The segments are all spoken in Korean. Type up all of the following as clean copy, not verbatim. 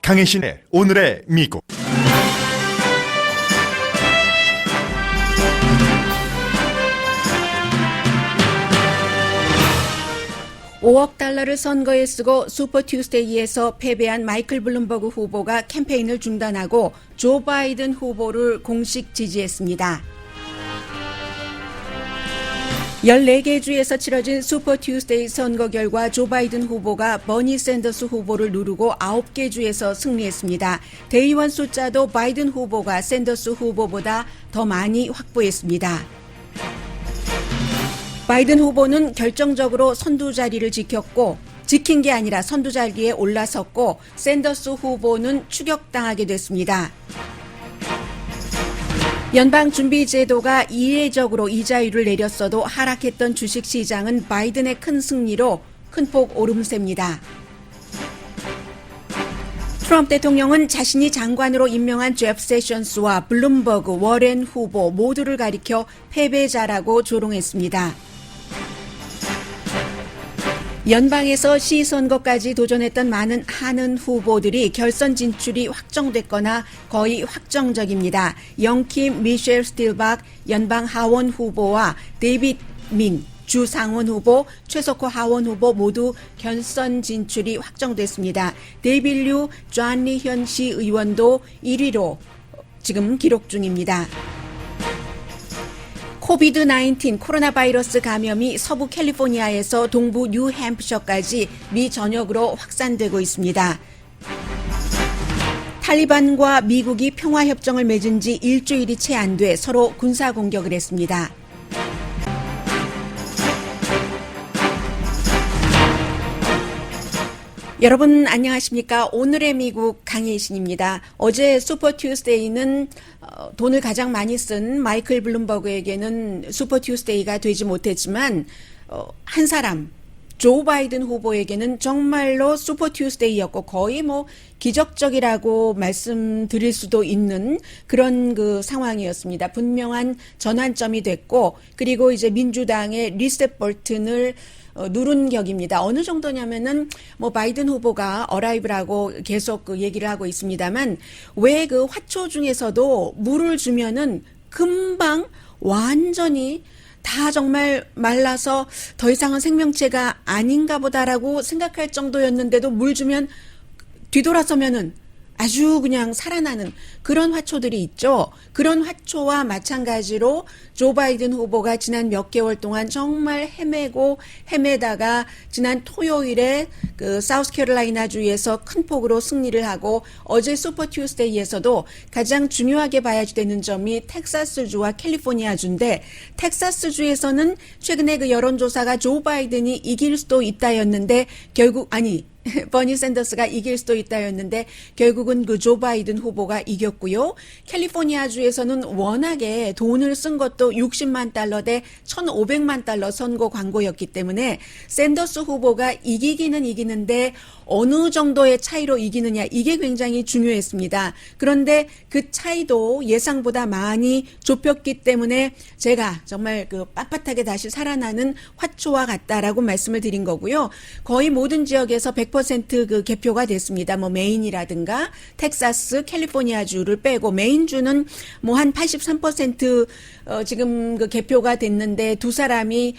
강혜신의 오늘의 미국. $5억 선거에 쓰고 슈퍼 튜스데이에서 패배한 마이클 블룸버그 후보가 캠페인을 중단하고 조 바이든 후보를 공식 지지했습니다. 14개 주에서 치러진 슈퍼 튜스데이 선거 결과 조 바이든 후보가 버니 샌더스 후보를 누르고 9개 주에서 승리했습니다. 대의원 숫자도 바이든 후보가 샌더스 후보보다 더 많이 확보했습니다. 바이든 후보는 결정적으로 선두 자리를 지킨 게 아니라 선두 자리에 올라섰고 샌더스 후보는 추격당하게 됐습니다. 연방준비제도가 이례적으로 이자율을 내렸어도 하락했던 주식시장은 바이든의 큰 승리로 큰 폭 오름세입니다. 트럼프 대통령은 자신이 장관으로 임명한 제프 세션스와 블룸버그, 워렌 후보 모두를 가리켜 패배자라고 조롱했습니다. 연방에서 시선거까지 도전했던 많은 하는 후보들이 결선 진출이 확정됐거나 거의 확정적입니다. 영킴, 미셸 스틸박, 연방 하원 후보와 데이빗 민, 주 상원 후보, 최석호 하원 후보 모두 결선 진출이 확정됐습니다. 데이빗 류 존 리현 시의원도 1위로 지금 기록 중입니다. 코비드-19 코로나 바이러스 감염이 서부 캘리포니아에서 동부 뉴햄프셔까지 미 전역으로 확산되고 있습니다. 탈리반과 미국이 평화협정을 맺은 지 일주일이 채 안 돼 서로 군사공격을 했습니다. 여러분 안녕하십니까? 오늘의 미국 강혜신입니다. 어제 슈퍼 튜스데이는 돈을 가장 많이 쓴 마이클 블룸버그에게는 슈퍼 튜스데이가 되지 못했지만 한 사람 조 바이든 후보에게는 정말로 슈퍼 튜스데이였고 거의 기적적이라고 말씀드릴 수도 있는 그런 그 상황이었습니다. 분명한 전환점이 됐고 그리고 이제 민주당의 리셋 버튼을 누른 격입니다. 어느 정도냐면은 바이든 후보가 어라이브라고 계속 그 얘기를 하고 있습니다만 왜 그 화초 중에서도 물을 주면은 금방 완전히 다 정말 말라서 더 이상은 생명체가 아닌가 보다라고 생각할 정도였는데도 물 주면 뒤돌아서면은 아주 그냥 살아나는 그런 화초들이 있죠. 그런 화초와 마찬가지로 조 바이든 후보가 지난 몇 개월 동안 정말 헤매다가 지난 토요일에 그 사우스캐롤라이나 주에서 큰 폭으로 승리를 하고 어제 슈퍼 튜스데이에서도 가장 중요하게 봐야지 되는 점이 텍사스 주와 캘리포니아 주인데 텍사스 주에서는 최근에 그 여론조사가 조 바이든이 이길 수도 있다였는데 버니 샌더스가 이길 수도 있다였는데 결국은 그 조 바이든 후보가 이겼고요. 캘리포니아 주에서는 워낙에 돈을 쓴 것도 60만 달러 대 1,500만 달러 선거 광고였기 때문에 샌더스 후보가 이기기는 이기는데 어느 정도의 차이로 이기느냐 이게 굉장히 중요했습니다. 그런데 그 차이도 예상보다 많이 좁혔기 때문에 제가 정말 그 빳빳하게 다시 살아나는 화초와 같다라고 말씀을 드린 거고요. 거의 모든 지역에서 100% 그 개표가 됐습니다. 메인이라든가 텍사스, 캘리포니아 주를 빼고 메인 주는 한 83% 지금 그 개표가 됐는데 두 사람이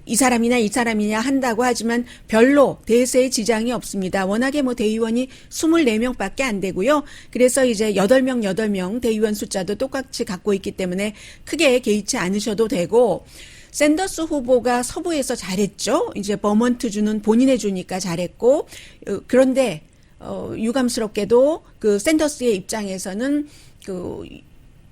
이 사람이냐 이 사람이냐 한다고 하지만 별로 대세의 지장이 없습니다. 워낙에 대의원이 24명밖에 안 되고요. 그래서 이제 8명 대의원 숫자도 똑같이 갖고 있기 때문에 크게 개의치 않으셔도 되고 샌더스 후보가 서부에서 잘했죠. 이제 버먼트 주는 본인의 주니까 잘했고 그런데 유감스럽게도 그 샌더스의 입장에서는 그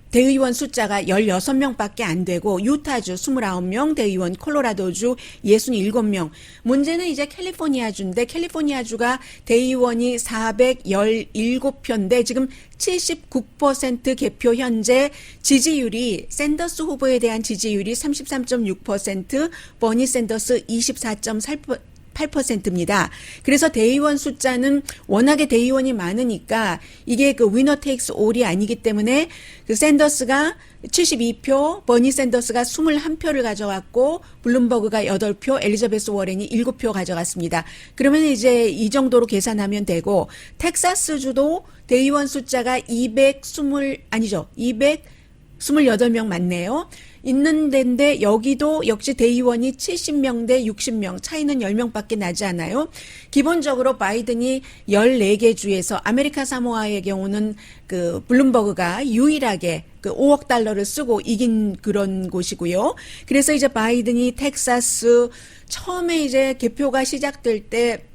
대의원 숫자가 16명밖에 안 되고 유타주 29명, 대의원 콜로라도주 67명. 문제는 이제 캘리포니아주인데 캘리포니아주가 대의원이 417표인데 지금 79% 개표 현재 지지율이 샌더스 후보에 대한 지지율이 33.6%, 버니 샌더스 24.8% 78%입니다. 그래서 대의원 숫자는 워낙에 대의원이 많으니까 이게 그 위너 테이크스 올이 아니기 때문에 그 샌더스가 72표, 버니 샌더스가 21표를 가져왔고 블룸버그가 8표, 엘리자베스 워렌이 7표 가져갔습니다. 그러면 이제 이 정도로 계산하면 되고 텍사스주도 대의원 숫자가 228명 맞네요. 있는 데인데 여기도 역시 대의원이 70명 대 60명, 차이는 10명밖에 나지 않아요. 기본적으로 바이든이 14개 주에서 아메리카 사모아의 경우는 그 블룸버그가 유일하게 그 5억 달러를 쓰고 이긴 그런 곳이고요. 그래서 이제 바이든이 텍사스 처음에 이제 개표가 시작될 때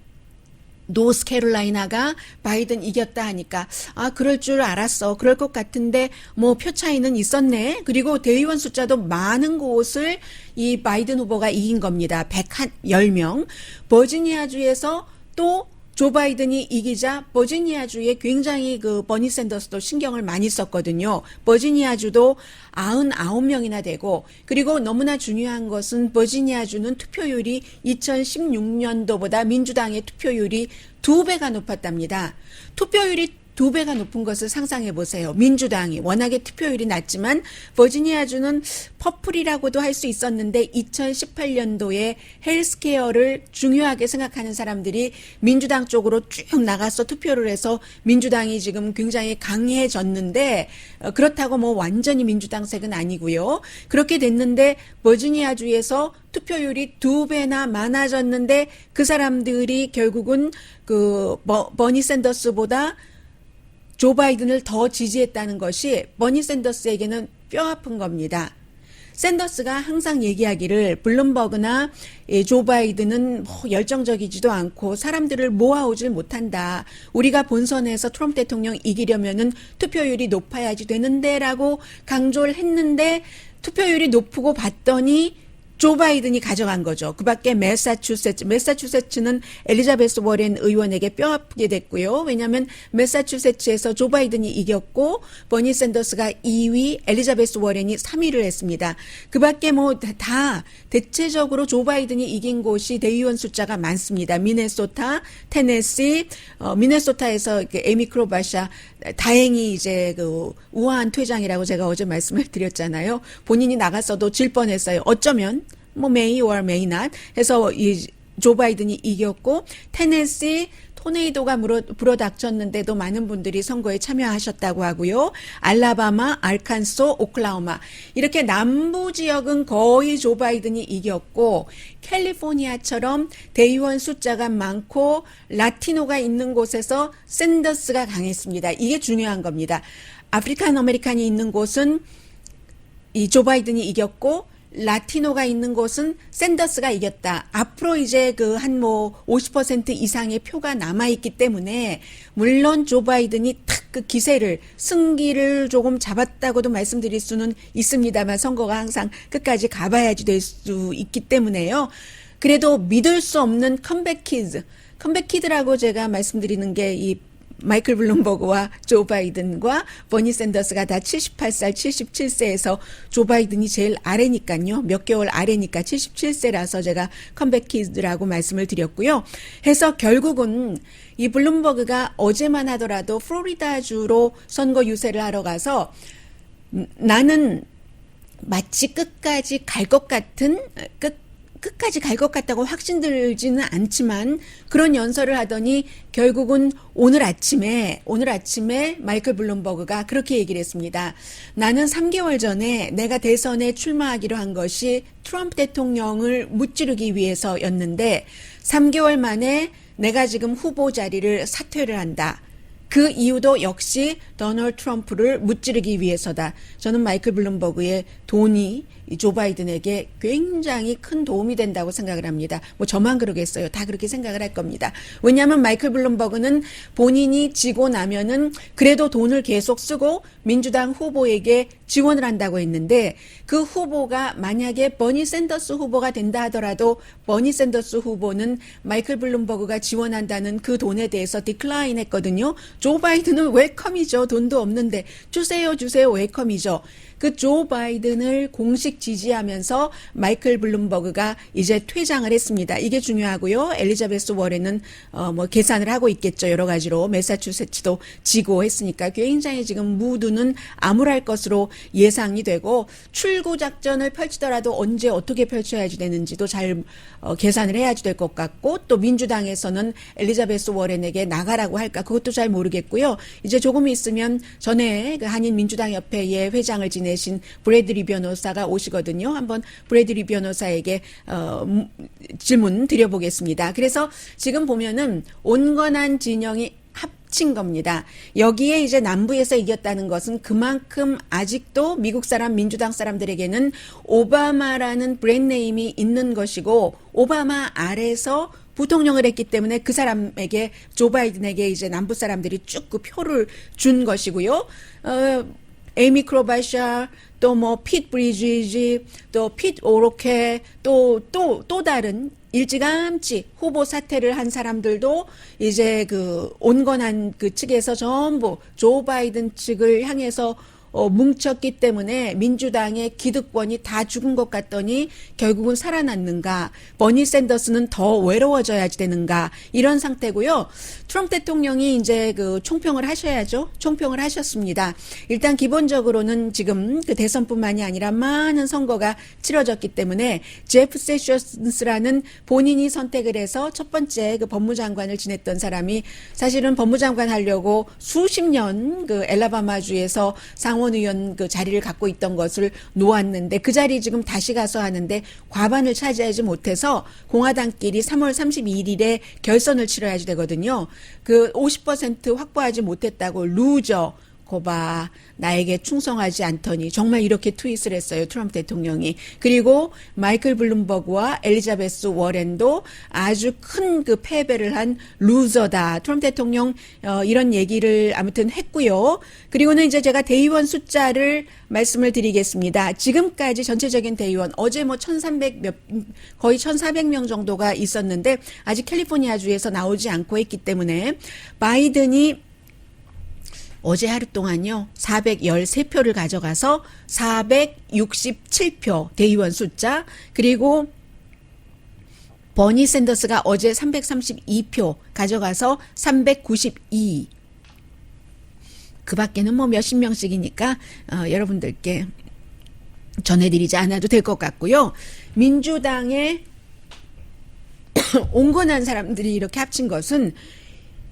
노스캐롤라이나가 바이든 이겼다 하니까 그럴 줄 알았어. 그럴 것 같은데 뭐 표 차이는 있었네. 그리고 대의원 숫자도 많은 곳을 이 바이든 후보가 이긴 겁니다. 110명. 버지니아주에서 또 조 바이든이 이기자 버지니아주에 굉장히 그 버니 샌더스도 신경을 많이 썼거든요. 버지니아주도 99명이나 되고 되고 너무나 중요한 것은 버지니아주는 투표율이 2016년도보다 민주당의 투표율이 2배가 높았답니다. 투표율이 2배가 높은 것을 상상해 보세요. 민주당이 워낙에 투표율이 낮지만 버지니아주는 퍼플이라고도 할 수 있었는데 2018년도에 헬스케어를 중요하게 생각하는 사람들이 민주당 쪽으로 쭉 나가서 투표를 해서 민주당이 지금 굉장히 강해졌는데 그렇다고 뭐 완전히 민주당색은 아니고요. 그렇게 됐는데 버지니아주에서 투표율이 2배나 많아졌는데 그 사람들이 결국은 그 버니 샌더스보다 조 바이든을 더 지지했다는 것이 버니 샌더스에게는 뼈아픈 겁니다. 샌더스가 항상 얘기하기를 블룸버그나 조 바이든은 뭐 열정적이지도 않고 사람들을 모아오질 못한다. 우리가 본선에서 트럼프 대통령 이기려면은 투표율이 높아야지 되는데라고 강조를 했는데 투표율이 높고 봤더니 조 바이든이 가져간 거죠. 그 밖에 매사추세츠는 엘리자베스 워렌 의원에게 뼈아프게 됐고요. 왜냐하면 매사추세츠에서 조 바이든이 이겼고 버니 샌더스가 2위, 엘리자베스 워렌이 3위를 했습니다. 그 밖에 뭐 다 대체적으로 조 바이든이 이긴 곳이 대의원 숫자가 많습니다. 미네소타, 테네시, 미네소타에서 에미 크로바샤 다행히 이제 그 우아한 퇴장이라고 제가 어제 말씀을 드렸잖아요. 본인이 나갔어도 질 뻔했어요. 어쩌면 뭐 may or may not 해서 이 조 바이든이 이겼고 테네시 토네이도가 불어닥쳤는데도 많은 분들이 선거에 참여하셨다고 하고요. 알라바마, 알칸소, 오클라호마 이렇게 남부 지역은 거의 조 바이든이 이겼고 캘리포니아처럼 대의원 숫자가 많고 라티노가 있는 곳에서 샌더스가 강했습니다. 이게 중요한 겁니다. 아프리칸 아메리칸이 있는 곳은 이 조 바이든이 이겼고 라티노가 있는 곳은 샌더스가 이겼다. 앞으로 이제 그 한 뭐 50% 이상의 표가 남아있기 때문에 물론 조 바이든이 탁 그 기세를 승기를 조금 잡았다고도 말씀드릴 수는 있습니다만 선거가 항상 끝까지 가봐야지 될 수 있기 때문에요. 그래도 믿을 수 없는 컴백키드라고 제가 말씀드리는 게 이 마이클 블룸버그와 조 바이든과 버니 샌더스가 다 78살, 77세에서 조 바이든이 제일 아래니까요. 몇 개월 아래니까 77세라서 제가 컴백키드라고 말씀을 드렸고요. 해서 결국은 이 블룸버그가 어제만 하더라도 플로리다주로 선거 유세를 하러 가서 나는 마치 끝까지 갈 것 같다고 확신들지는 않지만 그런 연설을 하더니 결국은 오늘 아침에 마이클 블룸버그가 그렇게 얘기를 했습니다. 나는 3개월 전에 내가 대선에 출마하기로 한 것이 트럼프 대통령을 무찌르기 위해서였는데 3개월 만에 내가 지금 후보 자리를 사퇴를 한다. 그 이유도 역시 도널드 트럼프를 무찌르기 위해서다. 저는 마이클 블룸버그의 돈이 조 바이든에게 굉장히 큰 도움이 된다고 생각을 합니다. 뭐 저만 그러겠어요. 다 그렇게 생각을 할 겁니다. 왜냐하면 마이클 블룸버그는 본인이 지고 나면은 그래도 돈을 계속 쓰고 민주당 후보에게 지원을 한다고 했는데 그 후보가 만약에 버니 샌더스 후보가 된다 하더라도 버니 샌더스 후보는 마이클 블룸버그가 지원한다는 그 돈에 대해서 디클라인 했거든요. 조 바이든은 웰컴이죠. 돈도 없는데 주세요 웰컴이죠. 그 조 바이든을 공식 지지하면서 마이클 블룸버그가 이제 퇴장을 했습니다. 이게 중요하고요. 엘리자베스 워렌은 뭐 계산을 하고 있겠죠. 여러 가지로 매사추세츠도 지고 했으니까 굉장히 지금 무드는 암울할 것으로 예상이 되고 출구 작전을 펼치더라도 언제 어떻게 펼쳐야 되는지도 잘 계산을 해야지 될 것 같고 또 민주당에서는 엘리자베스 워렌에게 나가라고 할까 그것도 잘 모르겠고요. 이제 조금 있으면 전에 그 한인 민주당협회의 회장을 지내신 브래드리 변호사가 오시거든요. 한번 브래드리 변호사에게 질문 드려보겠습니다. 그래서 지금 보면은 온건한 진영이 합친 겁니다. 여기에 이제 남부에서 이겼다는 것은 그만큼 아직도 미국 사람, 민주당 사람들에게는 오바마라는 브랜드네임이 있는 것이고 오바마 아래서 부통령을 했기 때문에 그 사람에게 조 바이든에게 이제 남부 사람들이 쭉 그 표를 준 것이고요. 에이미 크로바샤 또 뭐 핏 브리지지 또 핏 오로케 또 다른 일찌감치 후보 사퇴를 한 사람들도 이제 그 온건한 그 측에서 전부 조 바이든 측을 향해서 뭉쳤기 때문에 민주당의 기득권이 다 죽은 것 같더니 결국은 살아났는가, 버니 샌더스는 더 외로워져야지 되는가 이런 상태고요. 트럼프 대통령이 이제 그 총평을 하셔야죠. 총평을 하셨습니다. 일단 기본적으로는 지금 그 대선뿐만이 아니라 많은 선거가 치러졌기 때문에 제프 세션스라는 본인이 선택을 해서 첫 번째 그 법무장관을 지냈던 사람이 사실은 법무장관 하려고 수십 년 그 엘라바마주에서 상원의원 그 자리를 갖고 있던 것을 놓았는데 그 자리 지금 다시 가서 하는데 과반을 차지하지 못해서 공화당끼리 3월 31일에 결선을 치러야지 되거든요. 그 50% 확보하지 못했다고 루저 거봐 나에게 충성하지 않더니 정말 이렇게 트윗을 했어요. 트럼프 대통령이. 그리고 마이클 블룸버그와 엘리자베스 워렌도 아주 큰 그 패배를 한 루저다. 트럼프 대통령 이런 얘기를 아무튼 했고요. 그리고는 이제 제가 대의원 숫자를 말씀을 드리겠습니다. 지금까지 전체적인 대의원 어제 뭐 1,300 거의 1,400명 정도가 있었는데 아직 캘리포니아주에서 나오지 않고 있기 때문에 바이든이 어제 하루 동안요, 413표를 가져가서 467표 대의원 숫자, 그리고 버니 샌더스가 어제 332표 가져가서 392. 그 밖에는 뭐 몇십 명씩이니까, 여러분들께 전해드리지 않아도 될 것 같고요. 민주당의 온건한 사람들이 이렇게 합친 것은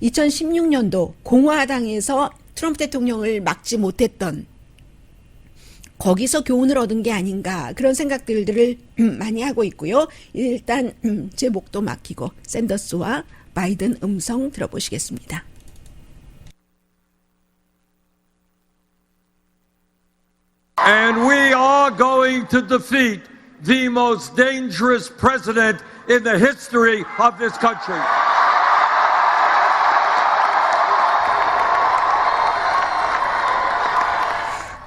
2016년도 공화당에서 트럼프 대통령을 막지 못했던 거기서 교훈을 얻은 게 아닌가 그런 생각들을 많이 하고 있고요. 일단 제 목도 막히고 샌더스와 바이든 음성 들어보시겠습니다. And we are going to defeat the most dangerous president in the history of this country.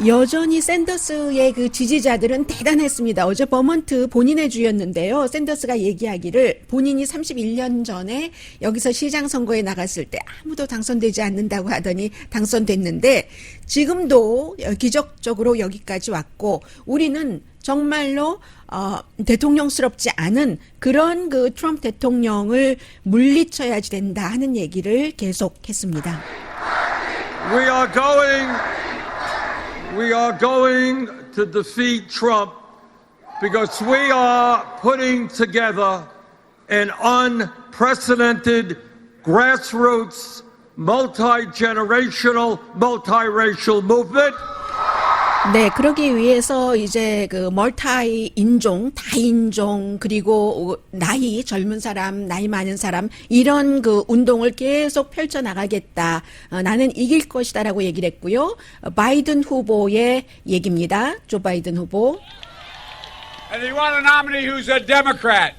여전히 샌더스의 그 지지자들은 대단했습니다. 어제 버먼트 본인의 주였는데요. 샌더스가 얘기하기를 본인이 31년 전에 여기서 시장 선거에 나갔을 때 아무도 당선되지 않는다고 하더니 당선됐는데 지금도 기적적으로 여기까지 왔고 우리는 정말로 대통령스럽지 않은 그런 그 트럼프 대통령을 물리쳐야지 된다 하는 얘기를 계속했습니다. We are going to defeat Trump because we are putting together an unprecedented grassroots, multi-generational, multiracial movement. 네, 그러기 위해서 이제 그 멀타이 인종, 다인종 그리고 나이 젊은 사람, 나이 많은 사람 이런 그 운동을 계속 펼쳐 나가겠다. 나는 이길 것이다라고 얘기를 했고요. 바이든 후보의 얘기입니다. 조 바이든 후보. And they want a nominee who's a Democrat,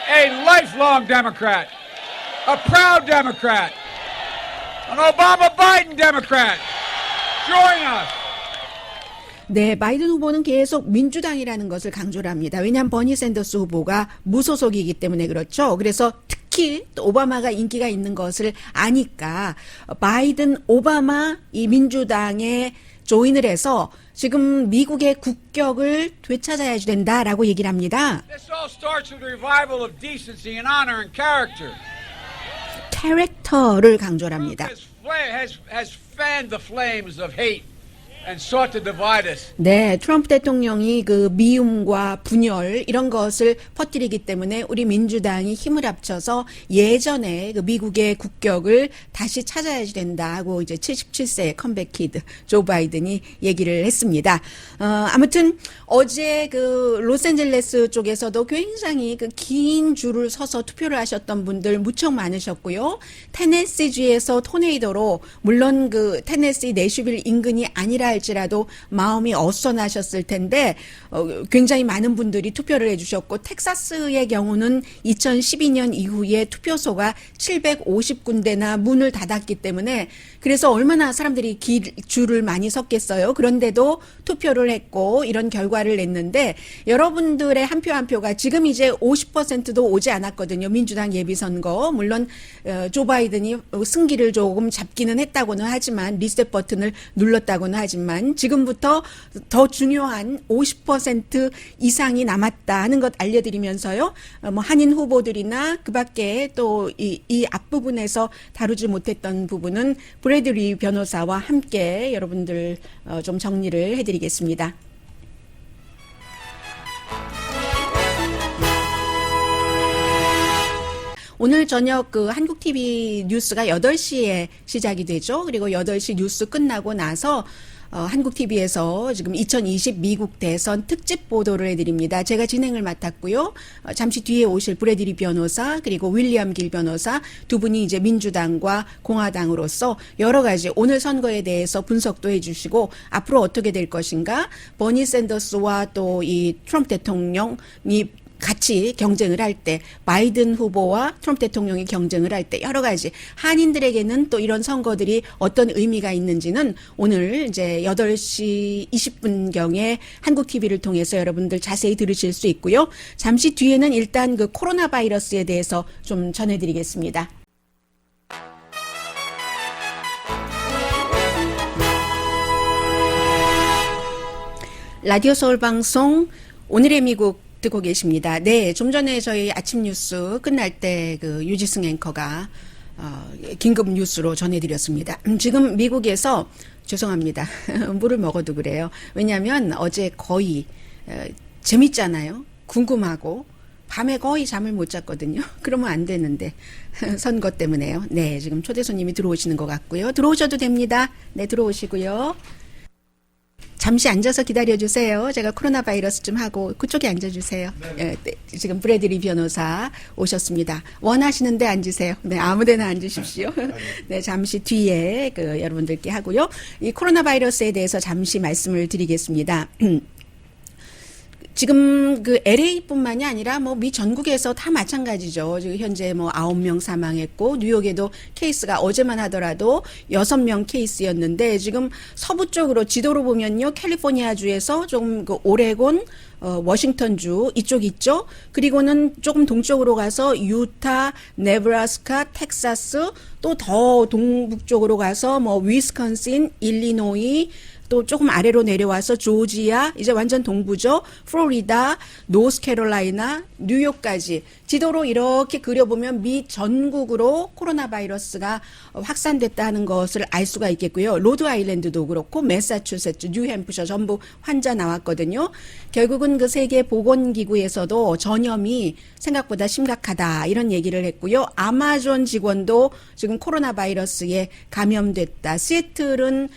a lifelong Democrat, a proud Democrat, an Obama-Biden Democrat. Join us. 네, 바이든 후보는 계속 민주당이라는 것을 강조를 합니다. 왜냐하면 버니 샌더스 후보가 무소속이기 때문에 그렇죠. 그래서 특히 또 오바마가 인기가 있는 것을 아니까 바이든, 오바마 이 민주당의 조인을 해서 지금 미국의 국격을 되찾아야 된다라고 얘기를 합니다. This all starts with a revival of decency and honor and character. 캐릭터를 강조를 합니다. Has fanned the flames of hate and sought to divide us. 네, 트럼프 대통령이 그 미움과 분열 이런 것을 퍼뜨리기 때문에 우리 민주당이 힘을 합쳐서 예전에 그 미국의 국격을 다시 찾아야 된다고 이제 77세 컴백키드 조 바이든이 얘기를 했습니다. 아무튼 어제 그 로스앤젤레스 쪽에서도 굉장히 그 긴 줄을 서서 투표를 하셨던 분들 무척 많으셨고요. 테네시주에서 토네이도로 물론 그 테네시 내슈빌 인근이 아니라 할지라도 마음이 어수선하셨을 텐데 굉장히 많은 분들이 투표를 해주셨고 텍사스의 경우는 2012년 이후에 투표소가 750군데나 문을 닫았기 때문에 그래서 얼마나 사람들이 줄을 많이 섰겠어요. 그런데도 투표를 했고 이런 결과를 냈는데 여러분들의 한 표 한 표가 지금 이제 50%도 오지 않았거든요. 민주당 예비선거. 물론 조 바이든이 승기를 조금 잡기는 했다고는 하지만 리셋 버튼을 눌렀다고는 하지만 지금부터 더 중요한 50% 이상이 남았다 하는 것 알려드리면서요. 뭐 한인 후보들이나 그 밖에 또 이 앞부분에서 다루지 못했던 부분은 브래들리 변호사와 함께 여러분들 좀 정리를 해드리겠습니다. 오늘 저녁 그 한국 TV 뉴스가 8시에 시작이 되죠. 그리고 8시 뉴스 끝나고 나서 한국 TV에서 지금 2020 미국 대선 특집 보도를 해드립니다. 제가 진행을 맡았고요. 잠시 뒤에 오실 브래들리 변호사 그리고 윌리엄 길 변호사 두 분이 이제 민주당과 공화당으로서 여러 가지 오늘 선거에 대해서 분석도 해주시고 앞으로 어떻게 될 것인가 버니 샌더스와 또 이 트럼프 대통령이 같이 경쟁을 할 때 바이든 후보와 트럼프 대통령이 경쟁을 할 때 여러 가지 한인들에게는 또 이런 선거들이 어떤 의미가 있는지는 오늘 이제 8시 20분경에 한국 TV를 통해서 여러분들 자세히 들으실 수 있고요. 잠시 뒤에는 일단 그 코로나 바이러스에 대해서 좀 전해드리겠습니다. 라디오 서울 방송 오늘의 미국 듣고 계십니다. 네, 좀 전에 저희 아침 뉴스 끝날 때 그 유지승 앵커가 긴급 뉴스로 전해드렸습니다. 지금 미국에서 죄송합니다. 물을 먹어도 그래요. 왜냐하면 어제 거의 재밌잖아요. 궁금하고 밤에 거의 잠을 못 잤거든요. 그러면 안 되는데 선거 때문에요. 네, 지금 초대 손님이 들어오시는 것 같고요. 들어오셔도 됩니다. 네, 들어오시고요. 잠시 앉아서 기다려주세요. 제가 코로나 바이러스 좀 하고 그쪽에 앉아주세요. 네, 지금 브래들리 변호사 오셨습니다. 원하시는데 앉으세요. 네, 아무데나 앉으십시오. 네, 잠시 뒤에 그 여러분들께 하고요. 이 코로나 바이러스에 대해서 잠시 말씀을 드리겠습니다. 지금 그 LA뿐만이 아니라 뭐 미 전국에서 다 마찬가지죠. 지금 현재 뭐 9명 사망했고 뉴욕에도 케이스가 어제만 하더라도 6명 케이스였는데 지금 서부 쪽으로 지도로 보면요. 캘리포니아주에서 좀 그 오레곤 워싱턴주 이쪽 있죠. 그리고는 조금 동쪽으로 가서 유타, 네브라스카, 텍사스 또 더 동북쪽으로 가서 뭐 위스콘신, 일리노이 또 조금 아래로 내려와서 조지아, 이제 완전 동부죠. 플로리다, 노스캐롤라이나, 뉴욕까지 지도로 이렇게 그려보면 미 전국으로 코로나 바이러스가 확산됐다는 것을 알 수가 있겠고요. 로드 아일랜드도 그렇고 매사추세츠, 뉴햄프셔 전부 환자 나왔거든요. 결국은 그 세계 보건기구에서도 전염이 생각보다 심각하다 이런 얘기를 했고요. 아마존 직원도 지금 코로나 바이러스에 감염됐다. 시애틀은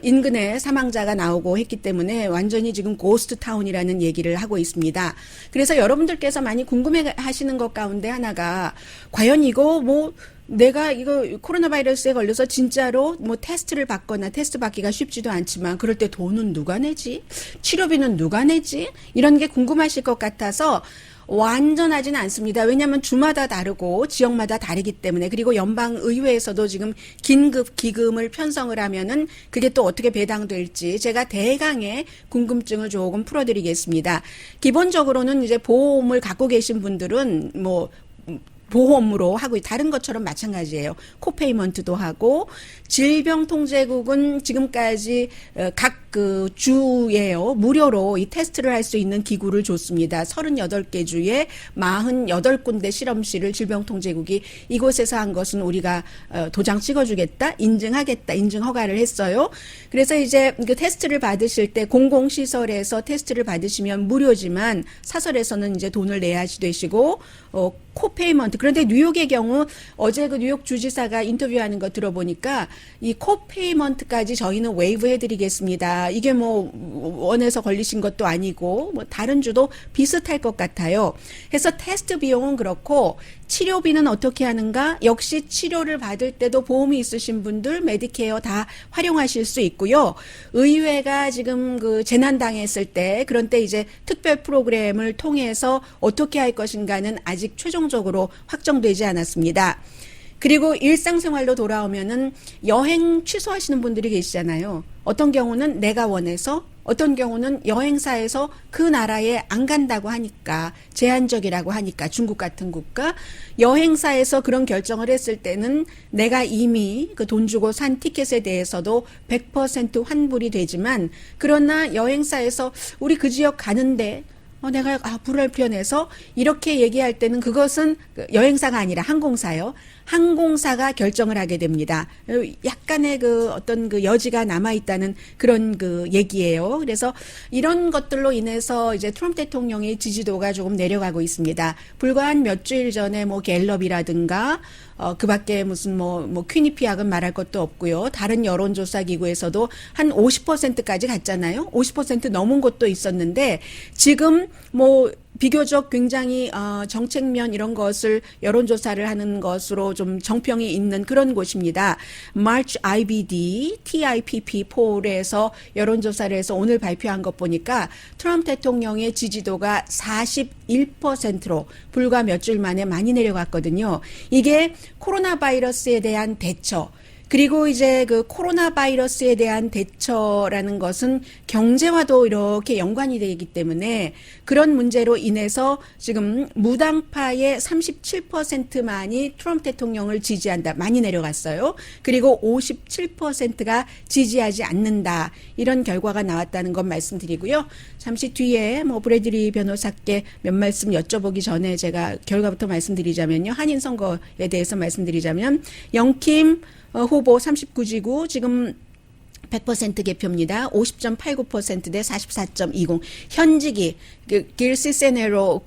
인근에 사망자가 나오고 했기 때문에 완전히 지금 고스트 타운이라는 얘기를 하고 있습니다. 그래서 여러분들께서 많이 궁금해 하시는 것 가운데 하나가 과연 이거 뭐 내가 이거 코로나 바이러스에 걸려서 진짜로 뭐 테스트를 받거나 테스트 받기가 쉽지도 않지만 그럴 때 돈은 누가 내지? 치료비는 누가 내지? 이런 게 궁금하실 것 같아서 완전하지는 않습니다. 왜냐하면 주마다 다르고 지역마다 다르기 때문에 그리고 연방의회에서도 지금 긴급 기금을 편성을 하면은 그게 또 어떻게 배당될지 제가 대강의 궁금증을 조금 풀어드리겠습니다. 기본적으로는 이제 보험을 갖고 계신 분들은 뭐 보험으로 하고 다른 것처럼 마찬가지예요. 코페이먼트도 하고 질병통제국은 지금까지 각 그 주에요. 무료로 이 테스트를 할 수 있는 기구를 줬습니다. 38개 주에 48군데 실험실을 질병통제국이 이곳에서 한 것은 우리가 도장 찍어주겠다, 인증하겠다, 인증 허가를 했어요. 그래서 이제 그 테스트를 받으실 때 공공시설에서 테스트를 받으시면 무료지만 사설에서는 이제 돈을 내야지 되시고 코페이먼트. 그런데 뉴욕의 경우 어제 그 뉴욕 주지사가 인터뷰하는 거 들어보니까 이 코페이먼트까지 저희는 웨이브 해드리겠습니다. 이게 뭐 원에서 걸리신 것도 아니고 뭐 다른 주도 비슷할 것 같아요. 그래서 테스트 비용은 그렇고 치료비는 어떻게 하는가? 역시 치료를 받을 때도 보험이 있으신 분들 메디케어 다 활용하실 수 있고요. 의회가 지금 그 재난당했을 때 그런 때 이제 특별 프로그램을 통해서 어떻게 할 것인가는 아직 최종적으로 확정되지 않았습니다. 그리고 일상생활로 돌아오면은 여행 취소하시는 분들이 계시잖아요. 어떤 경우는 내가 원해서, 어떤 경우는 여행사에서 그 나라에 안 간다고 하니까, 제한적이라고 하니까, 중국 같은 국가, 여행사에서 그런 결정을 했을 때는 내가 이미 그 돈 주고 산 티켓에 대해서도 100% 환불이 되지만, 그러나 여행사에서 우리 그 지역 가는데 내가 불편해서 이렇게 얘기할 때는 그것은 여행사가 아니라 항공사요. 항공사가 결정을 하게 됩니다. 약간의 그 어떤 그 여지가 남아 있다는 그런 그 얘기예요. 그래서 이런 것들로 인해서 이제 트럼프 대통령의 지지도가 조금 내려가고 있습니다. 불과 한 몇 주일 전에 뭐 갤럽이라든가 그 밖에 무슨 뭐 퀴니피악은 말할 것도 없고요. 다른 여론조사 기구에서도 한 50%까지 갔잖아요. 50% 넘은 곳도 있었는데 지금 뭐 비교적 굉장히 정책면 이런 것을 여론조사를 하는 것으로 좀 정평이 있는 그런 곳입니다. March IBD TIPP 폴에서 여론조사를 해서 오늘 발표한 것 보니까 트럼프 대통령의 지지도가 41%로 불과 몇 주 만에 많이 내려갔거든요. 이게 코로나 바이러스에 대한 대처, 그리고 이제 그 코로나 바이러스에 대한 대처라는 것은 경제와도 이렇게 연관이 되기 때문에 그런 문제로 인해서 지금 무당파의 37%만이 트럼프 대통령을 지지한다. 많이 내려갔어요. 그리고 57%가 지지하지 않는다. 이런 결과가 나왔다는 것 말씀드리고요. 잠시 뒤에 뭐 브래들리 변호사께 몇 말씀 여쭤보기 전에 제가 결과부터 말씀드리자면요. 한인 선거에 대해서 말씀드리자면 영킴 후보 39지구 지금 100% 개표입니다. 50.89% 대 44.20. 현직이 길시 세네로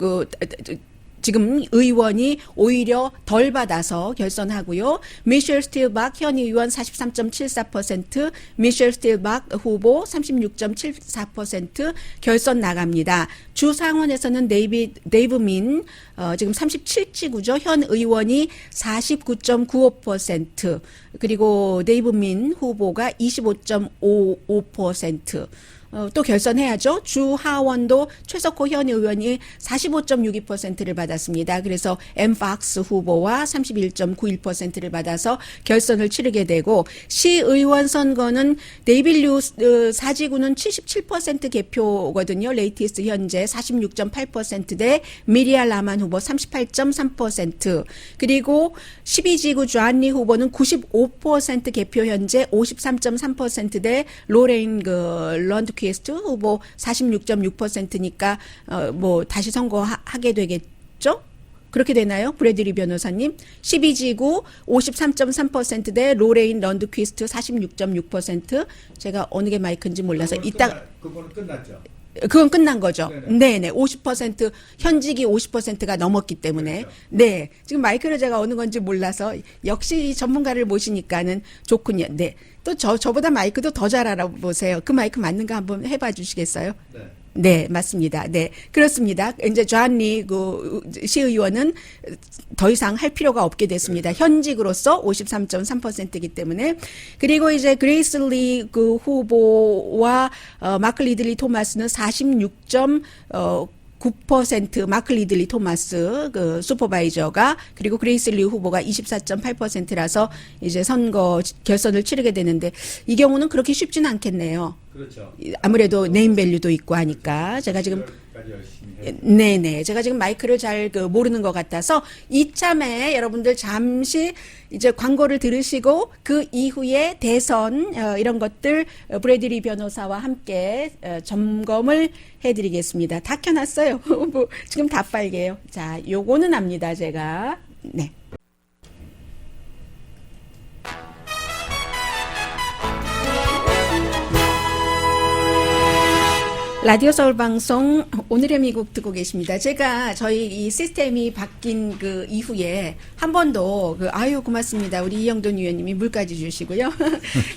지금 의원이 오히려 덜 받아서 결선하고요. 미셸 스틸박 현 의원 43.74%, 미셸 스틸박 후보 36.74% 결선 나갑니다. 주 상원에서는 데이브 민 지금 37지구죠. 현 의원이 49.95%, 그리고 데이브 민 후보가 25.55%. 또 결선해야죠. 주 하원도 최석호 현 의원이 45.62%를 받았습니다. 그래서 엠팍스 후보와 31.91%를 받아서 결선을 치르게 되고, 시의원 선거는 데이빌 류 사지구는 77% 개표거든요. 레이티스 현재 46.8% 대 미리아 라만 후보 38.3%, 그리고 12지구 존리 후보는 95% 개표 현재 53.3% 대 로레인 런드퀴스트 후보 46.6%니까 뭐 다시 선거하게 되겠죠? 그렇게 되나요? 브래들리 변호사님. 12지구 53.3% 대 로레인 런드퀴스트 46.6%. 제가 어느 게 마이크인지 몰라서 이따 그거는 끝났죠. 그건 끝난 거죠. 네네. 50% 현직이 50%가 넘었기 때문에. 그렇죠. 네. 지금 마이크를 제가 어느 건지 몰라서 역시 전문가를 모시니까는 좋군요. 네. 또 저보다 마이크도 더 잘 알아보세요. 그 마이크 맞는가 한번 해봐 주시겠어요? 네. 네, 맞습니다. 네, 그렇습니다. 이제 존리 시의원은 더 이상 할 필요가 없게 됐습니다. 현직으로서 53.3%이기 때문에. 그리고 이제 그레이스 리 후보와 마크 리들리 토마스는 46.9% 마크 리들리 토마스 슈퍼바이저가, 그리고 그레이스 리 후보가 24.8%라서 이제 선거 결선을 치르게 되는데, 이 경우는 그렇게 쉽지는 않겠네요. 그렇죠. 아무래도 네임밸류도 있고 하니까. 제가 지금 네네. 제가 지금 마이크를 잘 모르는 것 같아서 이참에 여러분들 잠시 이제 광고를 들으시고 그 이후에 대선 이런 것들 브래들리 변호사와 함께 점검을 해드리겠습니다. 다 켜놨어요. 뭐 지금 다 빨개요. 자, 요거는 압니다. 제가. 네. 라디오 서울 방송 오늘의 미국 듣고 계십니다. 제가 저희 이 시스템이 바뀐 그 이후에 한 번도 아유 고맙습니다. 우리 이영돈 위원님이 물까지 주시고요.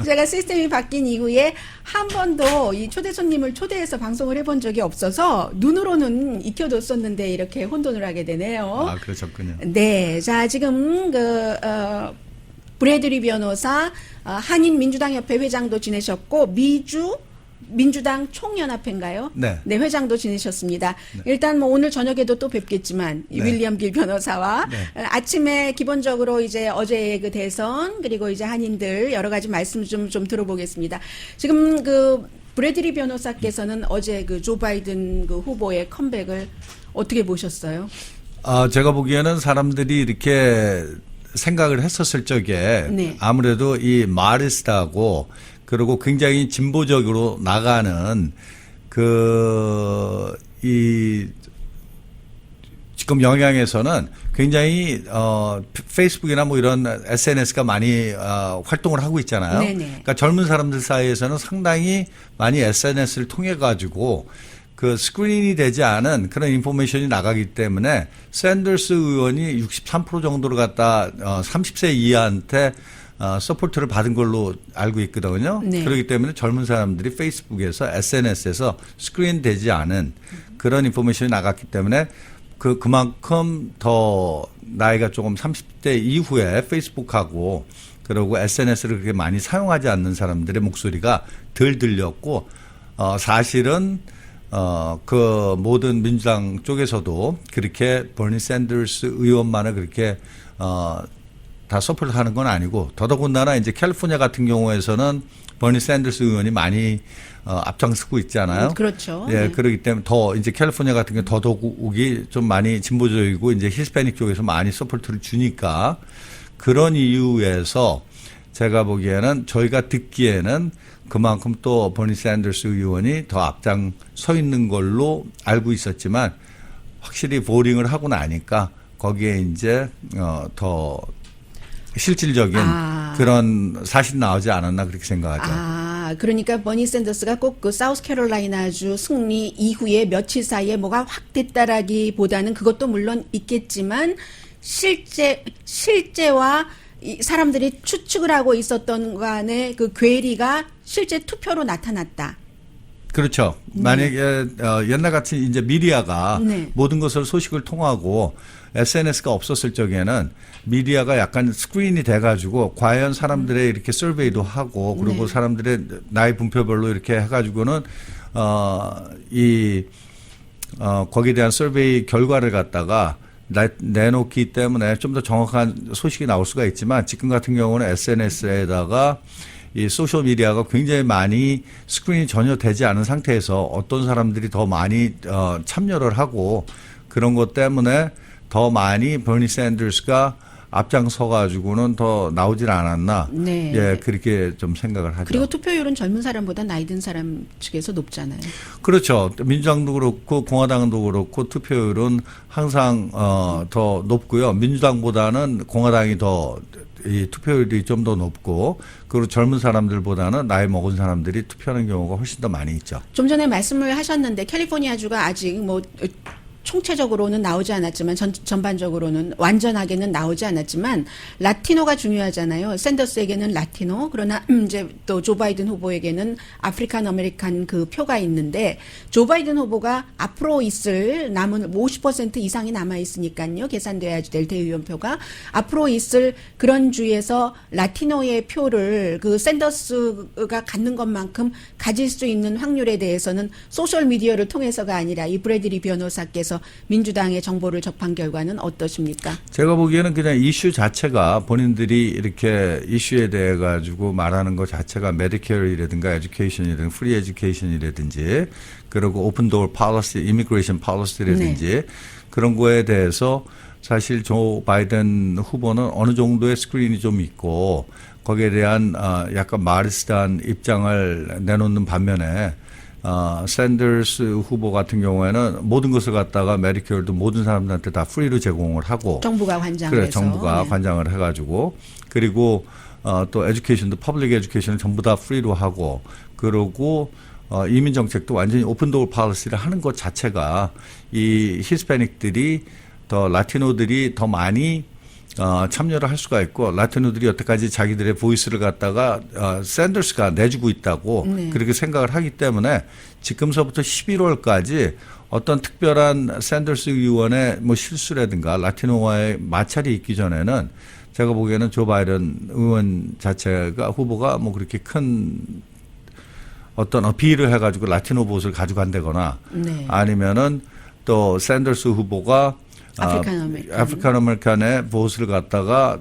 제가 시스템이 바뀐 이후에 한 번도 이 초대 손님을 초대해서 방송을 해본 적이 없어서 눈으로는 익혀뒀었는데 이렇게 혼돈을 하게 되네요. 아, 그러셨군요. 네, 자 지금 브래들리 변호사 한인민주당협회 회장도 지내셨고 민주당 총연합회인가요? 네. 네, 회장도 지내셨습니다. 일단 뭐 오늘 저녁에도 또 뵙겠지만 이 윌리엄 길 변호사와 아침에 기본적으로 이제 어제의 그 대선 그리고 이제 한인들 여러 가지 말씀 좀 들어보겠습니다. 지금 브래들리 변호사께서는 어제 조 바이든 후보의 컴백을 어떻게 보셨어요? 제가 보기에는 사람들이 이렇게 생각을 했었을 적에 네. 아무래도 이 마리스트하고 그리고 굉장히 진보적으로 나가는 지금 영향에서는 굉장히 페이스북이나 뭐 이런 SNS가 많이 활동을 하고 있잖아요. 네네. 그러니까 젊은 사람들 사이에서는 상당히 많이 SNS를 통해 가지고 그 스크린이 되지 않은 그런 인포메이션이 나가기 때문에 샌더스 의원이 63% 정도를 갖다 30세 이하한테 서포트를 받은 걸로 알고 있거든요. 네. 그렇기 때문에 젊은 사람들이 페이스북에서 SNS에서 스크린 되지 않은 그런 인포메이션이 나갔기 때문에 그만큼 더 나이가 조금 30대 이후에 페이스북하고 그리고 SNS를 그렇게 많이 사용하지 않는 사람들의 목소리가 덜 들렸고 사실은 그 모든 민주당 쪽에서도 그렇게 버니 샌더스 의원만을 그렇게 다 서포트 하는 건 아니고 더더군다나 이제 캘리포니아 같은 경우에서는 버니 샌더스 의원이 많이 앞장서고 있잖아요. 그렇죠. 예, 네. 그렇기 때문에 더 이제 캘리포니아 같은 경우 더더욱이 좀 많이 진보적이고 이제 히스패닉 쪽에서 많이 서포트를 주니까 그런 이유에서 제가 보기에는 저희가 듣기에는 그만큼 또 버니 샌더스 의원이 더 앞장 서 있는 걸로 알고 있었지만 확실히 보링을 하고 나니까 거기에 이제 더 실질적인 그런 사실이 나오지 않았나 그렇게 생각하죠. 그러니까 버니 샌더스가 꼭 사우스캐롤라이나주 승리 이후에 며칠 사이에 뭐가 확 됐다라기보다는 그것도 물론 있겠지만 실제와 이 사람들이 추측을 하고 있었던 간의 그 괴리가 실제 투표로 나타났다. 그렇죠. 만약에 옛날같이 이제 미디어가 모든 것을 소식을 통하고 SNS가 없었을 적에는 미디어가 약간 스크린이 돼가지고 과연 사람들의 이렇게 서베이도 하고 그리고 사람들의 나이 분표별로 이렇게 해가지고는 거기에 대한 서베이 결과를 갖다가 내놓기 때문에 좀 더 정확한 소식이 나올 수가 있지만 지금 같은 경우는 SNS에다가 이 소셜 미디어가 굉장히 많이 스크린이 전혀 되지 않은 상태에서 어떤 사람들이 더 많이 참여를 하고 그런 것 때문에 더 많이 버니 샌더스가 앞장서 가지고는 더 나오질 않았나. 네. 예, 그렇게 좀 생각을 하죠. 그리고 투표율은 젊은 사람보다 나이 든 사람 측에서 높잖아요. 그렇죠. 민주당도 그렇고 공화당도 그렇고 투표율은 항상 더 높고요. 민주당보다는 공화당이 더 이 투표율이 좀 더 높고 그리고 젊은 사람들보다는 나이 먹은 사람들이 투표하는 경우가 훨씬 더 많이 있죠. 좀 전에 말씀을 하셨는데 캘리포니아주가 아직 뭐 총체적으로는 나오지 않았지만 전반적으로는 완전하게는 나오지 않았지만 라티노가 중요하잖아요. 샌더스에게는 라티노 그러나 이제 또 조 바이든 후보에게는 아프리칸 아메리칸 그 표가 있는데 조 바이든 후보가 앞으로 있을 남은 50% 이상이 남아 있으니까요. 계산돼야 될 대의원표가 앞으로 있을 그런 주에서 라티노의 표를 그 샌더스가 갖는 것만큼 가질 수 있는 확률에 대해서는 소셜 미디어를 통해서가 아니라 이 브래들리 변호사께서 대해서 민주당의 정보를 접한 결과는 어떠십니까? 제가 보기에는 그냥 이슈 자체가 본인들이 이렇게 이슈에 대해 가지고 말하는 것 자체가 메디케어이라든가 에듀케이션이라든가 프리 에듀케이션이라든지 그리고 오픈 도어 policy, 이미그레이션 policy라든지 그런 거에 대해서 사실 조 바이든 후보는 어느 정도의 스크린이 좀 있고 거기에 대한 약간 마르스한 입장을 내놓는 반면에 샌더스 후보 같은 경우에는 모든 것을 갖다가 메디케어도 모든 사람들한테 다 프리로 제공을 하고 정부가 관장을 그래, 해서. 정부가 네. 관장을 해가지고 그리고 또 에듀케이션도 퍼블릭 에듀케이션을 전부 다 프리로 하고 그러고 이민 정책도 완전히 오픈도어 팔리시를 하는 것 자체가 이 히스패닉들이 더 라티노들이 더 많이 참여를 할 수가 있고 라티노들이 여태까지 자기들의 보이스를 갖다가 샌더스가 내주고 있다고 그렇게 생각을 하기 때문에 지금서부터 11월까지 어떤 특별한 샌더스 의원의 뭐 실수라든가 라티노와의 마찰이 있기 전에는 제가 보기에는 조 바이든 의원 자체가 후보가 뭐 그렇게 큰 어떤 어필을 해가지고 라티노 보수를 가져간다거나 아니면은 또 샌더스 후보가 아프리칸 아메리칸의 보수를 갖다가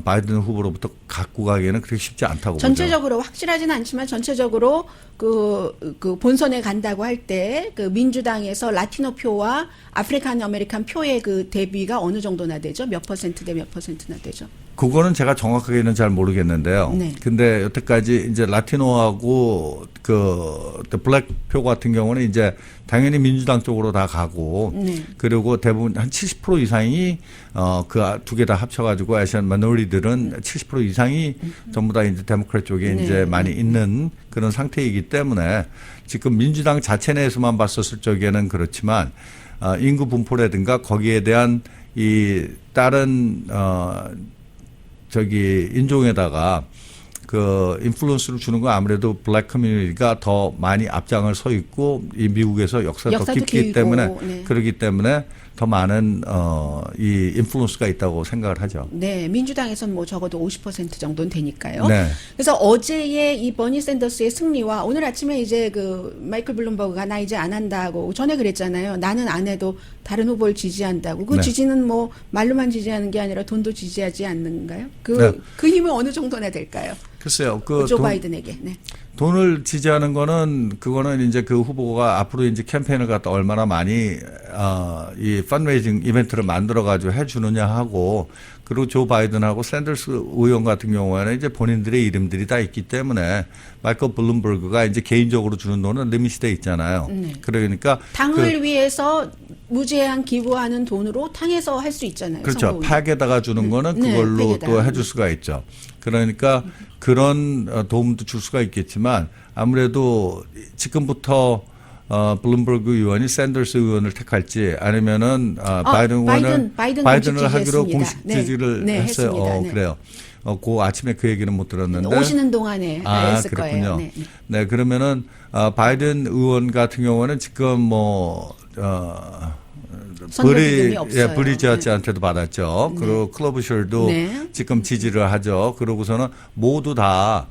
바이든 후보로부터 갖고 가기에는 그렇게 쉽지 않다고 전체적으로 보죠. 확실하지는 않지만 전체적으로 그 본선에 간다고 할 때 그 민주당에서 라티노 표와 아프리칸 아메리칸 표의 그 대비가 어느 정도나 되죠? 몇 퍼센트 대 몇 퍼센트나 되죠? 그거는 제가 정확하게는 잘 모르겠는데요. 네. 근데 여태까지 이제 라티노하고 그 블랙 표 같은 경우는 이제 당연히 민주당 쪽으로 다 가고 그리고 대부분 한 70% 이상이 그 두 개 다 합쳐가지고 아시안 마이너리티들은 70% 이상이 전부 다 이제 데모크래트 쪽에 이제 많이 있는 그런 상태이기 때문에 지금 민주당 자체 내에서만 봤었을 적에는 그렇지만 인구 분포라든가 거기에 대한 이 다른 인종에다가 그 인플루언스를 주는 건 아무래도 블랙 커뮤니티가 더 많이 앞장을 서 있고 이 미국에서 역사도 더 깊기 길고, 때문에 그렇기 때문에 더 많은 이 인플루언스가 있다고 생각을 하죠. 네, 민주당에서는 뭐 적어도 50% 정도는 되니까요. 네. 그래서 어제의 이 버니 샌더스의 승리와 오늘 아침에 이제 그 마이클 블룸버그가 나 이제 안 한다고 전에 그랬잖아요. 나는 안 해도 다른 후보를 지지한다고. 그 네. 지지는 뭐 말로만 지지하는 게 아니라 돈도 지지하지 않는가요? 그 힘은 어느 정도나 될까요? 글쎄요. 조 바이든에게. 네. 돈을 지지하는 거는 그거는 이제 그 후보가 앞으로 이제 캠페인을 갖다 얼마나 많이 이 펀레이징 이벤트를 만들어 가지고 해 주느냐 하고 그리고 조 바이든하고 샌더스 의원 같은 경우에는 이제 본인들의 이름들이 다 있기 때문에 마이클 블룸버그가 이제 개인적으로 주는 돈은 리밋이 돼 있잖아요. 그러니까 당을 위해서 무제한 기부하는 돈으로 당에서 할 수 있잖아요. 그렇죠. 선거운동. 팩에다가 주는 거는 그걸로 팩에다가. 또 해줄 수가 있죠. 그러니까 그런 도움도 줄 수가 있겠지만 아무래도 지금부터 블룸버그 의원이 샌더스 의원을 택할지 아니면은 바이든 의원을 바이든을 하기로 공식 지지를 했어요. 했습니다. 그래요. 그 아침에 그 얘기는 못 들었는데 오시는 동안에 했을 그렇군요. 거예요. 네, 그러면은 바이든 의원 같은 경우는 지금 뭐 브리지아치한테도 받았죠. 그리고 클로부셜도 지금 지지를 하죠. 그러고서는 모두 다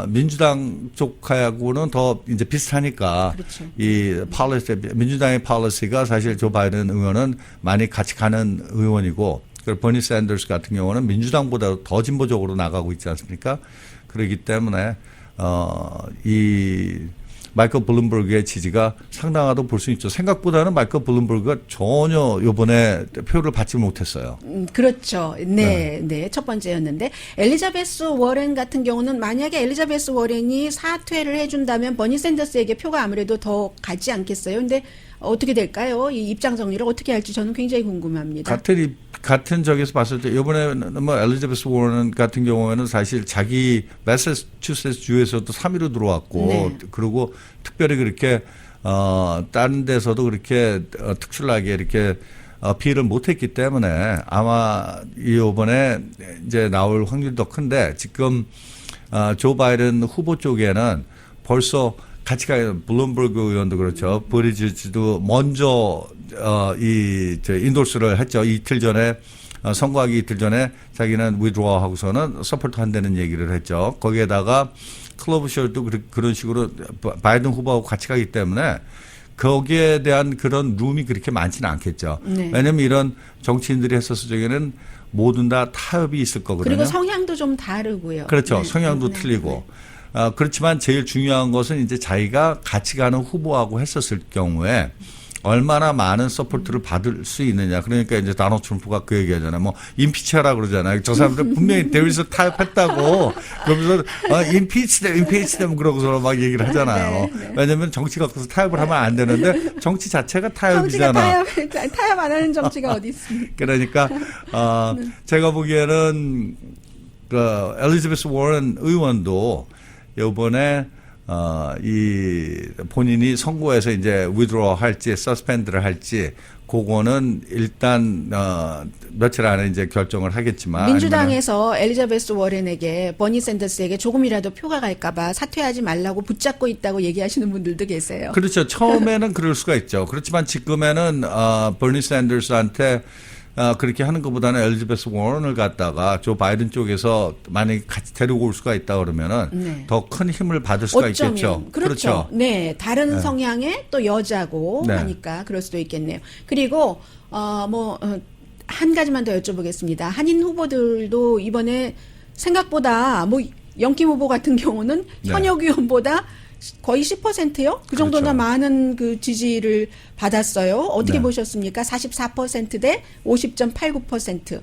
민주당 쪽하고는 더 이제 비슷하니까 그렇죠. 이 policy, 민주당의 policy가 사실 조 바이든 의원은 많이 같이 가는 의원이고 그리고 버니 샌더스 같은 경우는 민주당보다 더 진보적으로 나가고 있지 않습니까? 그렇기 때문에 이 마이클 블룸버그의 지지가 상당하다고 볼 수 있죠. 생각보다는 마이클 블룸버그가 전혀 이번에 표를 받지 못했어요. 그렇죠. 네. 첫 번째였는데 엘리자베스 워렌 같은 경우는 만약에 엘리자베스 워렌이 사퇴를 해준다면 버니 샌더스에게 표가 아무래도 더 가지 않겠어요. 근데 어떻게 될까요? 이 입장 정리를 어떻게 할지 저는 굉장히 궁금합니다. 같은 적에서 봤을 때 이번에는 뭐 엘리자베스 워런 같은 경우에는 사실 자기 매사추세츠 주에서도 3위로 들어왔고 그리고 특별히 그렇게 다른 데서도 그렇게 특출나게 이렇게 피해를 못했기 때문에 아마 이번에 이제 나올 확률이 더 큰데 지금 조 바이든 후보 쪽에는 벌써 같이 가요. 블룸버그 의원도 그렇죠. 브리지도 먼저 인도스를 했죠. 이틀 전에 선거하기 이틀 전에 자기는 withdraw 하고서는 서포트 한다는 얘기를 했죠. 거기에다가 클로부셜도 그런 식으로 바이든 후보하고 같이 가기 때문에 거기에 대한 그런 룸이 그렇게 많지는 않겠죠. 네. 왜냐하면 이런 정치인들이 했었을 적에는 모든 다 타협이 있을 거거든요. 그리고 성향도 좀 다르고요. 그렇죠. 네. 성향도 네. 틀리고. 그렇지만 제일 중요한 것은 이제 자기가 같이 가는 후보하고 했었을 경우에 얼마나 많은 서포트를 받을 수 있느냐. 그러니까 이제 다널드 트럼프가 그 얘기하잖아요. 뭐 임피치하라 그러잖아요. 저 사람들 분명히 대위에서 타협했다고. 그러면서 임피치됨 그러고서 막 얘기를 하잖아요. 네. 왜냐하면 정치 갖고서 타협을 하면 안 되는데 정치 자체가 정치가 타협이잖아. 타협 안 하는 정치가 어디 있습니까? 그러니까 제가 보기에는 그 엘리자베스 워런 의원도 이번에 이 본인이 선거에서 이제 withdraw 할지 서스펜드를 할지 그거는 일단 며칠 안에 이제 결정을 하겠지만 민주당에서 엘리자베스 워렌에게 버니 샌더스에게 조금이라도 표가 갈까봐 사퇴하지 말라고 붙잡고 있다고 얘기하시는 분들도 계세요. 그렇죠. 처음에는 그럴 수가 있죠. 그렇지만 지금에는 버니 샌더스한테 그렇게 하는 것보다는 엘리자베스 워런을 갖다가 조 바이든 쪽에서 만약에 같이 데리고 올 수가 있다 그러면은 네. 더 큰 힘을 받을 수가 어쩌면 있겠죠. 그렇죠. 네, 다른 성향의 또 여자고 네. 하니까 그럴 수도 있겠네요. 그리고 한 가지만 더 여쭤보겠습니다. 한인 후보들도 이번에 생각보다 뭐 영김 후보 같은 경우는 네. 현역 의원보다 거의 10%요? 그 정도나 그렇죠. 많은 그 지지를 받았어요. 어떻게 네. 보셨습니까? 44% 대 50.89%.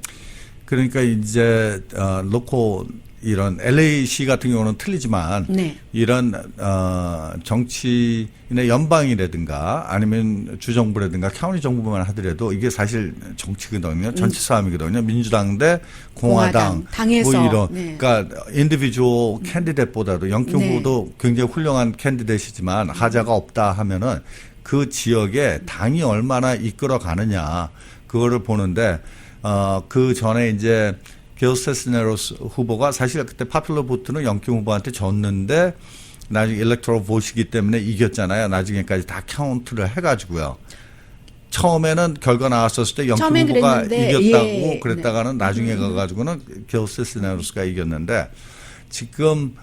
그러니까 이제 놓고 이런 LA시 같은 경우는 틀리지만 네. 이런 정치인의 연방이라든가 아니면 주정부라든가 카운티 정부만 하더라도 이게 사실 정치거든요. 전체 싸움이거든요. 민주당 대 공화당 당에서. 뭐 이런 네. 그러니까 인디비주얼 캔디데이트보다도 영kim 네. 후보도 굉장히 훌륭한 캔디데이트이지만 하자가 없다 하면은 그 지역에 당이 얼마나 이끌어 가느냐 그거를 보는데 그 전에 이제 빌 세스네로스 후보가 사실 그때 파퓰러 보트는 영김 후보한테 졌는데 나중에 일렉토럴 보시기 때문에 이겼잖아요. 나중에까지 다 카운트를 해가지고요. 처음에는 결과 나왔었을 때 영김 처음엔 후보가 그랬는데, 이겼다고 예. 그랬다가는 나중에 가가지고는 빌 세스네로스가 이겼는데 지금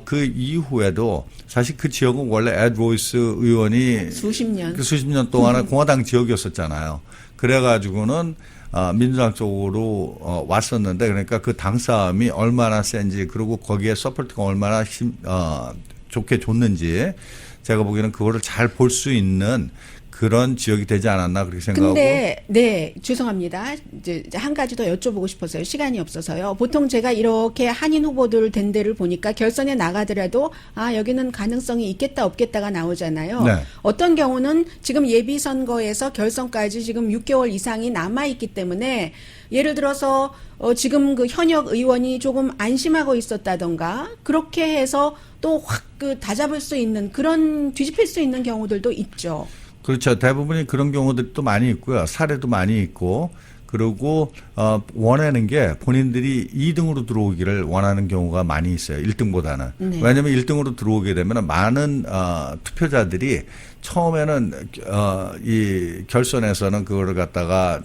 그 이후에도 사실 그 지역은 원래 에드 로이스 의원이 수십 년 동안은 공화당 지역이었었잖아요. 그래가지고는 민주당 쪽으로 왔었는데 그러니까 그 당 싸움이 얼마나 센지 그리고 거기에 서포트가 얼마나 좋게 줬는지 제가 보기에는 그거를 잘 볼 수 있는 그런 지역이 되지 않았나 그렇게 생각하고. 근데 네, 죄송합니다. 이제 한 가지 더 여쭤보고 싶어서요. 시간이 없어서요. 보통 제가 이렇게 한인 후보들 된 데를 보니까 결선에 나가더라도 여기는 가능성이 있겠다 없겠다가 나오잖아요. 네. 어떤 경우는 지금 예비 선거에서 결선까지 지금 6개월 이상이 남아 있기 때문에 예를 들어서 지금 그 현역 의원이 조금 안심하고 있었다던가 그렇게 해서 또 확 그 다잡을 수 있는 그런 뒤집힐 수 있는 경우들도 있죠. 그렇죠. 대부분이 그런 경우들이 또 많이 있고요. 사례도 많이 있고 그리고 원하는 게 본인들이 2등으로 들어오기를 원하는 경우가 많이 있어요. 1등보다는. 네. 왜냐하면 1등으로 들어오게 되면 많은 투표자들이 처음에는 이 결선에서는 그거를 갖다가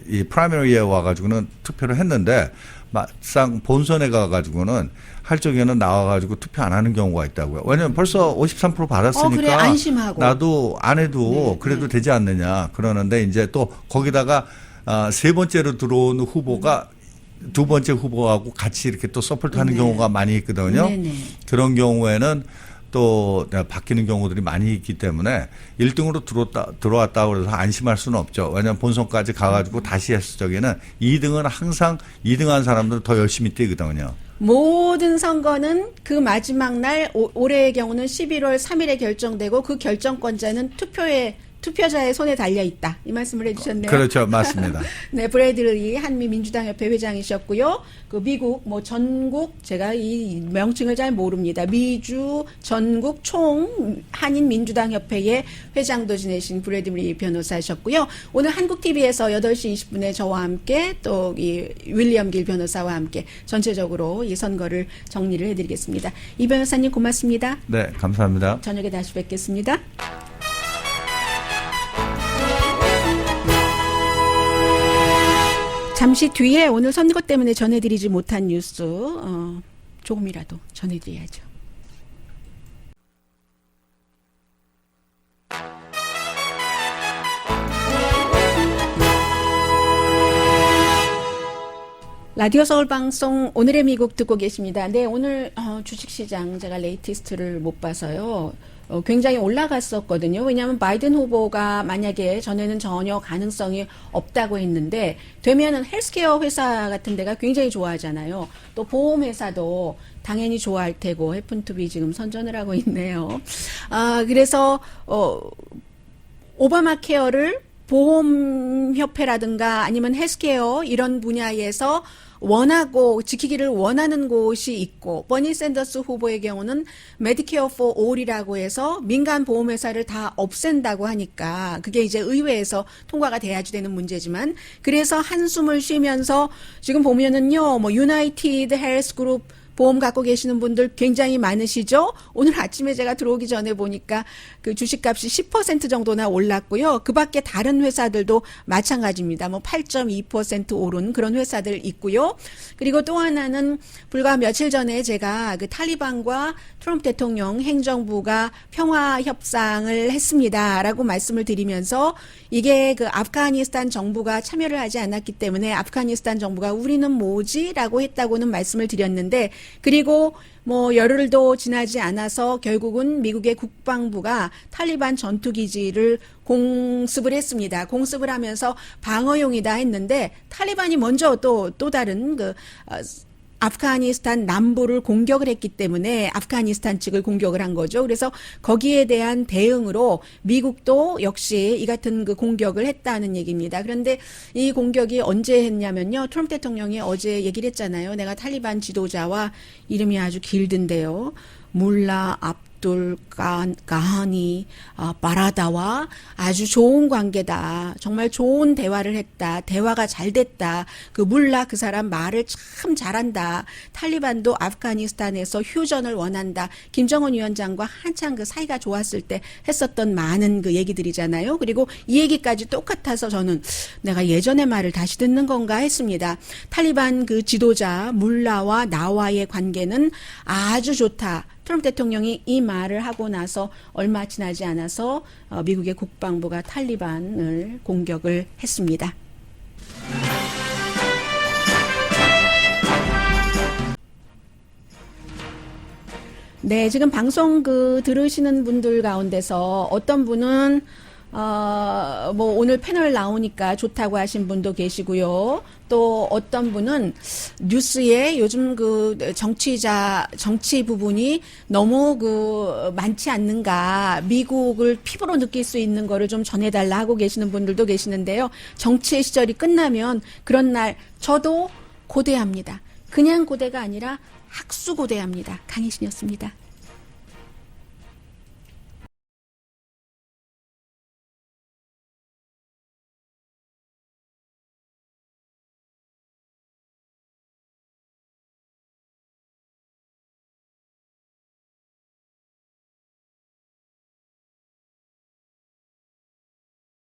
이 프라이머리에 와가지고는 투표를 했는데 막상 본선에 가가지고는 할 적에는 나와가지고 투표 안 하는 경우가 있다고요. 왜냐하면 벌써 53% 받았으니까 그래, 안심하고. 나도 안 해도 네, 그래도 되지 않느냐 그러는데 이제 또 거기다가 세 번째로 들어온 후보가 두 번째 후보하고 같이 이렇게 또 서포트하는 네. 경우가 많이 있거든요. 네네. 그런 경우에는 또 바뀌는 경우들이 많이 있기 때문에 1등으로 들어왔다고 해서 안심할 수는 없죠. 왜냐하면 본선까지 가가지고 다시 했을 적에는 2등은 항상 2등한 사람들은 더 열심히 뛰거든요. 모든 선거는 그 마지막 날 올해의 경우는 11월 3일에 결정되고 그 결정권자는 투표자의 손에 달려 있다. 이 말씀을 해주셨네요. 그렇죠, 맞습니다. 네, 브래들리 한미민주당협회 회장이셨고요. 그 미국 전국 제가 이 명칭을 잘 모릅니다. 미주 전국 총 한인민주당협회의 회장도 지내신 브래들리 변호사셨고요. 오늘 한국 TV에서 8시 20분에 저와 함께 또 이 윌리엄 길 변호사와 함께 전체적으로 이 선거를 정리를 해드리겠습니다. 이 변호사님 고맙습니다. 네, 감사합니다. 저녁에 다시 뵙겠습니다. 잠시 뒤에 오늘 선거 때문에 전해드리지 못한 뉴스 조금이라도 전해드려야죠. 라디오 서울 방송 오늘의 미국 듣고 계십니다. 네, 오늘 주식시장 제가 레이티스트를 못 봐서요. 굉장히 올라갔었거든요. 왜냐하면 바이든 후보가 만약에 전에는 전혀 가능성이 없다고 했는데 되면은 헬스케어 회사 같은 데가 굉장히 좋아하잖아요. 또 보험회사도 당연히 좋아할 테고 해픈투비 지금 선전을 하고 있네요. 그래서 오바마 케어를 보험협회라든가 아니면 헬스케어 이런 분야에서 원하고 지키기를 원하는 곳이 있고 버니 샌더스 후보의 경우는 메디케어 포 올이라고 해서 민간 보험회사를 다 없앤다고 하니까 그게 이제 의회에서 통과가 돼야지 되는 문제지만 그래서 한숨을 쉬면서 지금 보면은요 뭐 유나이티드 헬스 그룹 보험 갖고 계시는 분들 굉장히 많으시죠? 오늘 아침에 제가 들어오기 전에 보니까 그 주식값이 10% 정도나 올랐고요. 그 밖에 다른 회사들도 마찬가지입니다. 뭐 8.2% 오른 그런 회사들 있고요. 그리고 또 하나는 불과 며칠 전에 제가 그 탈리반과 트럼프 대통령 행정부가 평화 협상을 했습니다라고 말씀을 드리면서 이게 그 아프가니스탄 정부가 참여를 하지 않았기 때문에 아프가니스탄 정부가 우리는 뭐지라고 했다고는 말씀을 드렸는데 그리고 뭐 열흘도 지나지 않아서 결국은 미국의 국방부가 탈리반 전투기지를 공습을 했습니다. 공습을 하면서 방어용이다 했는데 탈리반이 먼저 또 다른 아프가니스탄 남부를 공격을 했기 때문에 아프가니스탄 측을 공격을 한 거죠. 그래서 거기에 대한 대응으로 미국도 역시 이 같은 그 공격을 했다는 얘기입니다. 그런데 이 공격이 언제 했냐면요. 트럼프 대통령이 어제 얘기를 했잖아요. 내가 탈리반 지도자와 이름이 아주 길던데요. 물라 압둘 가하니 바라다와 아주 좋은 관계다. 정말 좋은 대화를 했다. 대화가 잘 됐다. 그 물라 그 사람 말을 참 잘한다. 탈리반도 아프가니스탄에서 휴전을 원한다. 김정은 위원장과 한창 그 사이가 좋았을 때 했었던 많은 그 얘기들이잖아요. 그리고 이 얘기까지 똑같아서 저는 내가 예전의 말을 다시 듣는 건가 했습니다. 탈리반 그 지도자 물라와 나와의 관계는 아주 좋다. 트럼프 대통령이 이 말을 하고 나서 얼마 지나지 않아서 미국의 국방부가 탈리반을 공격을 했습니다. 네, 지금 방송 들으시는 분들 가운데서 어떤 분은 뭐 오늘 패널 나오니까 좋다고 하신 분도 계시고요. 또 어떤 분은 뉴스에 요즘 정치 부분이 너무 많지 않는가, 미국을 피부로 느낄 수 있는 거를 좀 전해달라 하고 계시는 분들도 계시는데요. 정치의 시절이 끝나면 그런 날 저도 고대합니다. 그냥 고대가 아니라 학수고대합니다. 강희신이었습니다.